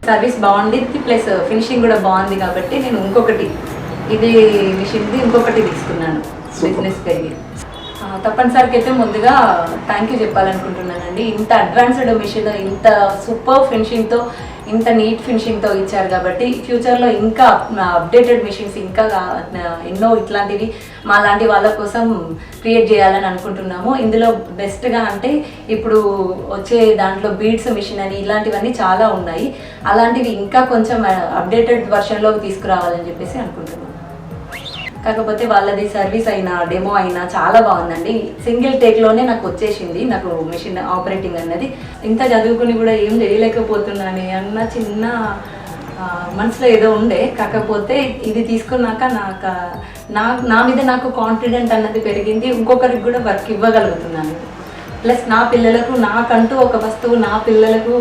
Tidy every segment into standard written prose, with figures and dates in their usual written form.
Service బాగుంది plus finishing కూడా బాగుంది కాబట్టి నేను ఇంకొకటి ఇది మిషన్ది ఇంకొకటి తీసుకున్నాను బిజినెస్ కలిగి. తప్పనిసరికి అయితే ముందుగా థ్యాంక్ యూ చెప్పాలనుకుంటున్నానండి. ఇంత అడ్వాన్స్డ్ మిషన్, ఇంత సూపర్ ఫినిషింగ్తో, ఇంత నీట్ ఫినిషింగ్తో ఇచ్చారు కాబట్టి ఫ్యూచర్లో ఇంకా అప్డేటెడ్ మిషన్స్ ఇంకా ఎన్నో ఇట్లాంటివి మా లాంటి వాళ్ళ కోసం క్రియేట్ చేయాలని అనుకుంటున్నాము. ఇందులో బెస్ట్గా అంటే ఇప్పుడు వచ్చే దాంట్లో బీడ్స్ మిషన్ అని ఇలాంటివన్నీ చాలా ఉన్నాయి. అలాంటివి ఇంకా కొంచెం అప్డేటెడ్ వర్షన్లోకి తీసుకురావాలని చెప్పేసి అనుకుంటున్నాము. కాకపోతే వాళ్ళది సర్వీస్ అయినా డెమో అయినా చాలా బాగుందండి. సింగిల్ టేక్లోనే నాకు వచ్చేసింది, నాకు మిషన్ ఆపరేటింగ్ అన్నది. ఇంత చదువుకుని కూడా ఏం చేయలేకపోతున్నాను అన్న చిన్న మనసులో ఏదో ఉండే. కాకపోతే ఇది తీసుకున్నాక నా మీద నాకు కాన్ఫిడెంట్ అన్నది పెరిగింది. ఇంకొకరికి కూడా వర్క్ ఇవ్వగలుగుతున్నాను. ప్లస్ నా పిల్లలకు నాకంటూ ఒక వస్తువు నా పిల్లలకు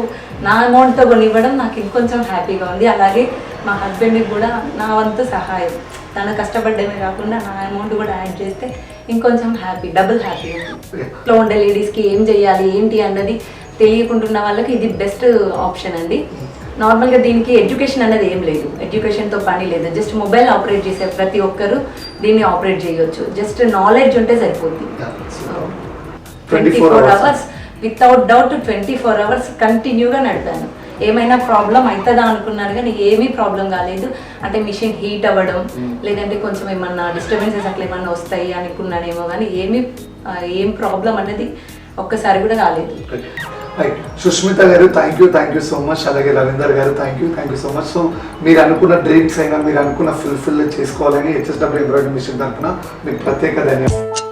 నా అమౌంట్తో కొనివ్వడం నాకు ఇంకొంచెం హ్యాపీగా ఉంది. అలాగే మా హస్బెండ్కి కూడా నా వంతు సహాయం, తను కష్టపడ్డమే కాకుండా నా అమౌంట్ కూడా యాడ్ చేస్తే ఇంకొంచెం హ్యాపీ, డబుల్ హ్యాపీ. ఇంట్లో ఉండే లేడీస్కి ఏం చేయాలి ఏంటి అన్నది తెలియకుంటున్న వాళ్ళకి ఇది బెస్ట్ ఆప్షన్ అండి. నార్మల్గా దీనికి ఎడ్యుకేషన్ అనేది ఏం లేదు, ఎడ్యుకేషన్తో పని లేదు. జస్ట్ మొబైల్ ఆపరేట్ చేసే ప్రతి ఒక్కరు దీన్ని ఆపరేట్ చేయొచ్చు. జస్ట్ నాలెడ్జ్ ఉంటే సరిపోతుంది. 24 hours వితౌట్ డౌట్ 24 hours కంటిన్యూగా నడిపాను. ఏమైనా ప్రాబ్లం అవుతుందా అనుకున్నాను కానీ ఏమీ ప్రాబ్లం కాలేదు. అంటే మిషన్ హీట్ అవ్వడం లేదంటే కొంచెం ఏమన్నా డిస్టర్బెన్సెస్ అట్లా ఏమన్నా వస్తాయి అనుకున్నానేమో కానీ ఏం ప్రాబ్లం అనేది ఒక్కసారి కూడా కాలేదు. సుష్మిత గారు థ్యాంక్ యూ సో మచ్. అలాగే రవీందర్ గారు thank you so much. So మీరు అనుకున్న డ్రీమ్స్ అయినా మీరు అనుకున్న ఫుల్ఫిల్ చేసుకోవాలని HSW ఎంబ్రాయిడరీ మిషన్ తరఫున మీకు ప్రత్యేక ధన్యవాదాలు.